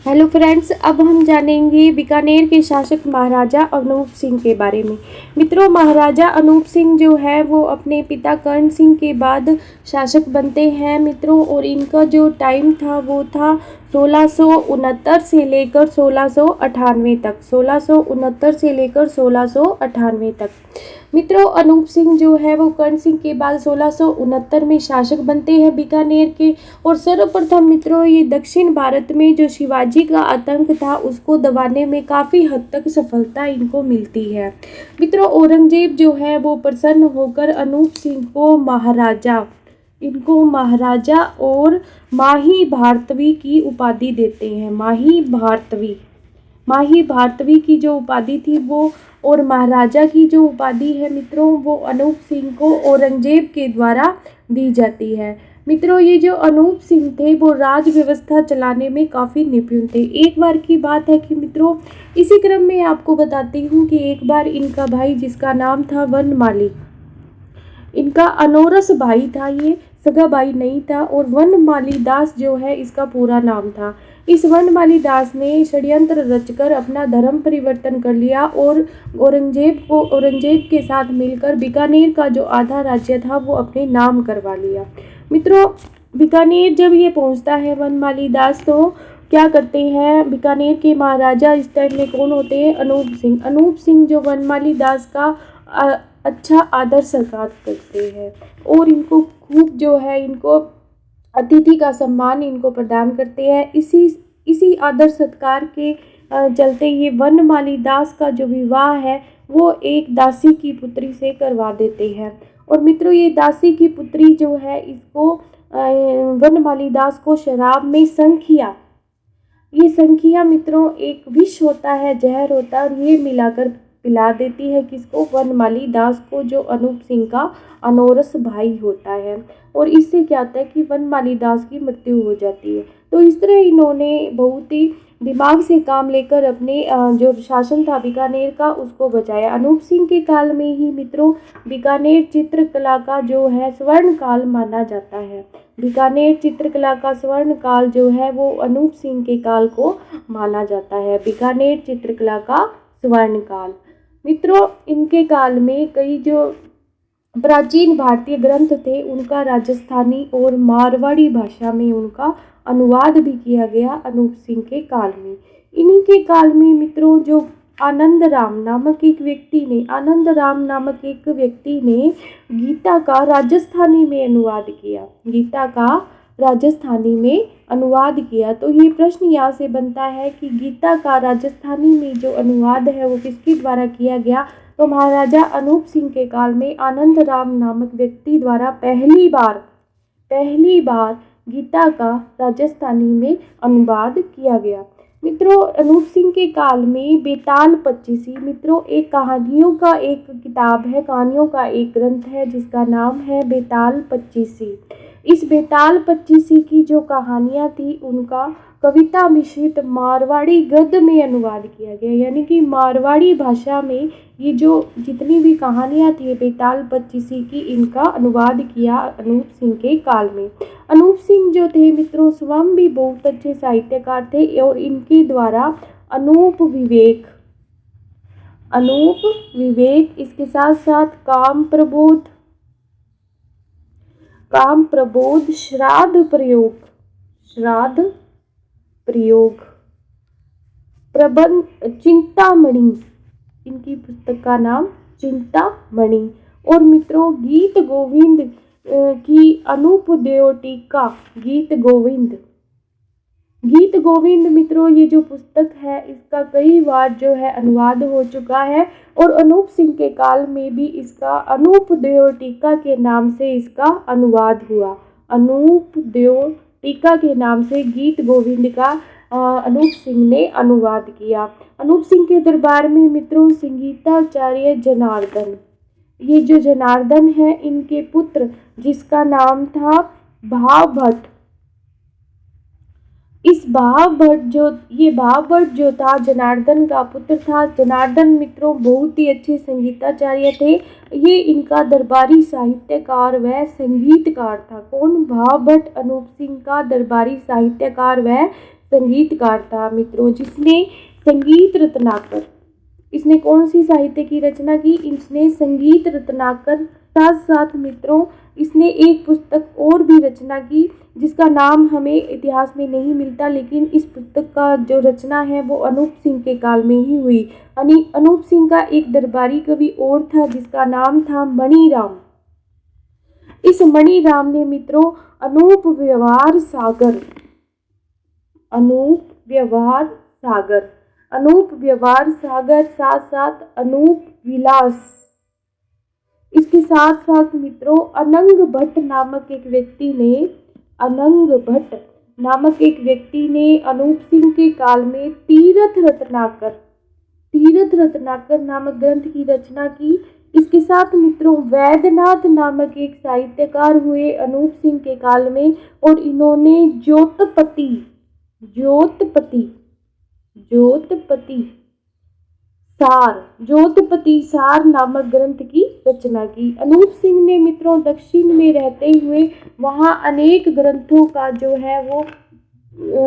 Hello friends, अब हम जानेंगे बीकानेर के शासक महाराजा अनूप सिंह के बारे में। मित्रों, महाराजा अनूप सिंह जो है वो अपने पिता कर्ण सिंह के बाद शासक बनते हैं मित्रों। और इनका जो टाइम था वो था 1669 से लेकर 1698 तक। 1669 से लेकर 1698 तक। मित्रों, अनूप सिंह जो है वो कर्ण सिंह के बाद 1669 में शासक बनते हैं बीकानेर के। और सर्वप्रथम मित्रों, ये दक्षिण भारत में जो शिवाजी का आतंक था उसको दबाने में काफ़ी हद तक सफलता इनको मिलती है। मित्रों, औरंगजेब जो है वो प्रसन्न होकर अनूप सिंह को महाराजा और माही भारतवी की उपाधि देते हैं। माही भारतवी की जो उपाधि थी वो, और महाराजा की जो उपाधि है मित्रों, वो अनूप सिंह को औरंगजेब के द्वारा दी जाती है। मित्रों, ये जो अनूप सिंह थे वो राज व्यवस्था चलाने में काफ़ी निपुण थे। एक बार की बात है कि मित्रों, इसी क्रम में आपको बताती हूँ कि एक बार इनका भाई, जिसका नाम था वनमाली, इनका अनोरस भाई था, ये सगा भाई नहीं था। और वनमाली दास जो है इसका पूरा नाम था। इस वनमाली दास ने षड्यंत्र रचकर अपना धर्म परिवर्तन कर लिया और औरंगजेब के साथ मिलकर बीकानेर का जो आधा राज्य था वो अपने नाम करवा लिया। मित्रों, बीकानेर जब ये पहुंचता है वनमाली दास, तो क्या करते हैं बीकानेर के महाराजा इस टाइम में कौन होते हैं? अनूप सिंह जो वनमाली दास का अच्छा आदर सत्कार करते हैं और इनको खूब जो है इनको अतिथि का सम्मान इनको प्रदान करते हैं। इसी आदर सत्कार के चलते ये वनमाली दास का जो विवाह है वो एक दासी की पुत्री से करवा देते हैं। और मित्रों, ये दासी की पुत्री जो है इसको वनमाली दास को शराब में संखिया मित्रों एक विष होता है, जहर होता है, और ये मिलाकर पिला देती है किसको? वनमाली दास को, जो अनूप सिंह का अनोरस भाई होता है। और इससे क्या होता है कि वनमाली दास की मृत्यु हो जाती है। तो इस तरह इन्होंने बहुत ही दिमाग से काम लेकर अपने जो शासन था बीकानेर का उसको बचाया। अनूप सिंह के काल में ही मित्रों बीकानेर चित्रकला का जो है स्वर्ण काल माना जाता है। बीकानेर चित्रकला का स्वर्ण काल जो है वो अनूप सिंह के काल को माना जाता है। बीकानेर चित्रकला का स्वर्ण काल। मित्रों, इनके काल में कई जो प्राचीन भारतीय ग्रंथ थे उनका राजस्थानी और मारवाड़ी भाषा में उनका अनुवाद भी किया गया अनूप सिंह के काल में। इन्हीं के काल में मित्रों जो आनंद राम नामक एक व्यक्ति ने गीता का राजस्थानी में अनुवाद किया। तो ये प्रश्न यहाँ से बनता है कि गीता का राजस्थानी में जो अनुवाद है वो किसके द्वारा किया गया? तो महाराजा अनूप सिंह के काल में आनंद राम नामक व्यक्ति द्वारा पहली बार गीता का राजस्थानी में अनुवाद किया गया। मित्रों, अनूप सिंह के काल में बेताल पच्चीसी मित्रों एक कहानियों का एक ग्रंथ है जिसका नाम है बेताल पच्चीसी। इस बेताल पच्चीसी की जो कहानियाँ थी उनका कविता मिश्रित मारवाड़ी गद्य में अनुवाद किया गया। यानी कि मारवाड़ी भाषा में ये जो जितनी भी कहानियाँ थी बेताल पच्चीसी की, इनका अनुवाद किया अनूप सिंह के काल में। अनूप सिंह जो थे मित्रों स्वयं भी बहुत अच्छे साहित्यकार थे और इनके द्वारा अनूप विवेक इसके साथ साथ काम प्रबोध श्राद्ध प्रयोग प्रबंध चिंतामणि, इनकी पुस्तक का नाम चिंतामणि। और मित्रों गीत गोविंद की अनुपदेय टीका गीत गोविंद मित्रों ये जो पुस्तक है इसका कई बार जो है अनुवाद हो चुका है। और अनूप सिंह के काल में भी इसका अनुपदेय टीका के नाम से इसका अनुवाद हुआ। अनुपदेय टीका के नाम से गीत गोविंद का अनूप सिंह ने अनुवाद किया। अनूप सिंह के दरबार में मित्रों संगीताचार्य जनार्दन, ये जो जनार्दन है इनके पुत्र जिसका नाम था भाव भट्ट, इस भाव भट्ट जो था जनार्दन का पुत्र था। जनार्दन मित्रों बहुत ही अच्छे संगीताचार्य थे। ये इनका दरबारी साहित्यकार व संगीतकार था। कौन? भाव भट्ट अनूप सिंह का दरबारी साहित्यकार व संगीतकार था मित्रों, जिसने संगीत रत्नाकर, इसने कौन सी साहित्य की रचना की? इसने संगीत रत्नाकर। साथ साथ मित्रों इसने एक पुस्तक और भी रचना की जिसका नाम हमें इतिहास में नहीं मिलता, लेकिन इस पुस्तक का जो रचना है वो अनूप सिंह के काल में ही हुई। अनूप सिंह का एक दरबारी कवि और था जिसका नाम था मणिराम। इस मणिराम ने मित्रों अनूप व्यवहार सागर, अनूप व्यवहार सागर, अनूप व्यवहार सागर, साथ साथ अनूप विलास, इसके साथ साथ मित्रों अनंग भट्ट नामक एक व्यक्ति ने, अनंग भट्ट नामक एक व्यक्ति ने अनूप सिंह के काल में तीरथ रत्नाकर, तीरथ रत्नाकर नामक ग्रंथ की रचना की। इसके साथ मित्रों वैद्यनाथ नामक एक साहित्यकार हुए अनूप सिंह के काल में, और इन्होंने ज्योतपति, ज्योतपति, ज्योतपति सार, ज्योतपति सार नामक ग्रंथ की रचना की। अनूप सिंह ने मित्रों दक्षिण में रहते हुए वहाँ अनेक ग्रंथों का जो है वो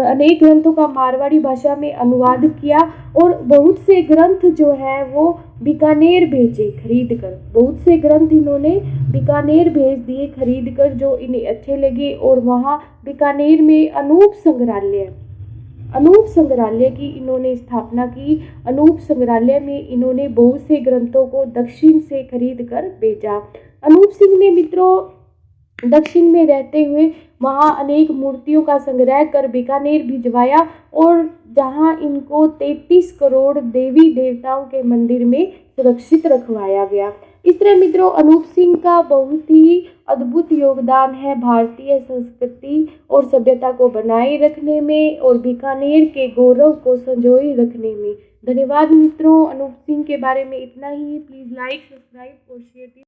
अनेक ग्रंथों का मारवाड़ी भाषा में अनुवाद किया, और बहुत से ग्रंथ जो है वो बीकानेर भेजे खरीद कर, बहुत से ग्रंथ इन्होंने बीकानेर भेज दिए खरीद कर जो इन्हें अच्छे लगे, और वहाँ बीकानेर में अनूप संग्रहालय की इन्होंने स्थापना की। अनूप संग्रहालय में इन्होंने बहुत से ग्रंथों को दक्षिण से खरीद कर भेजा। अनूप सिंह ने मित्रों दक्षिण में रहते हुए वहाँ अनेक मूर्तियों का संग्रह कर बीकानेर भिजवाया, और जहाँ इनको 33 करोड़ देवी देवताओं के मंदिर में सुरक्षित रखवाया गया। इस तरह मित्रों अनूप सिंह का बहुत ही अद्भुत योगदान है भारतीय संस्कृति और सभ्यता को बनाए रखने में और बीकानेर के गौरव को संजोए रखने में। धन्यवाद मित्रों। अनूप सिंह के बारे में इतना ही। प्लीज़ लाइक, सब्सक्राइब और शेयर।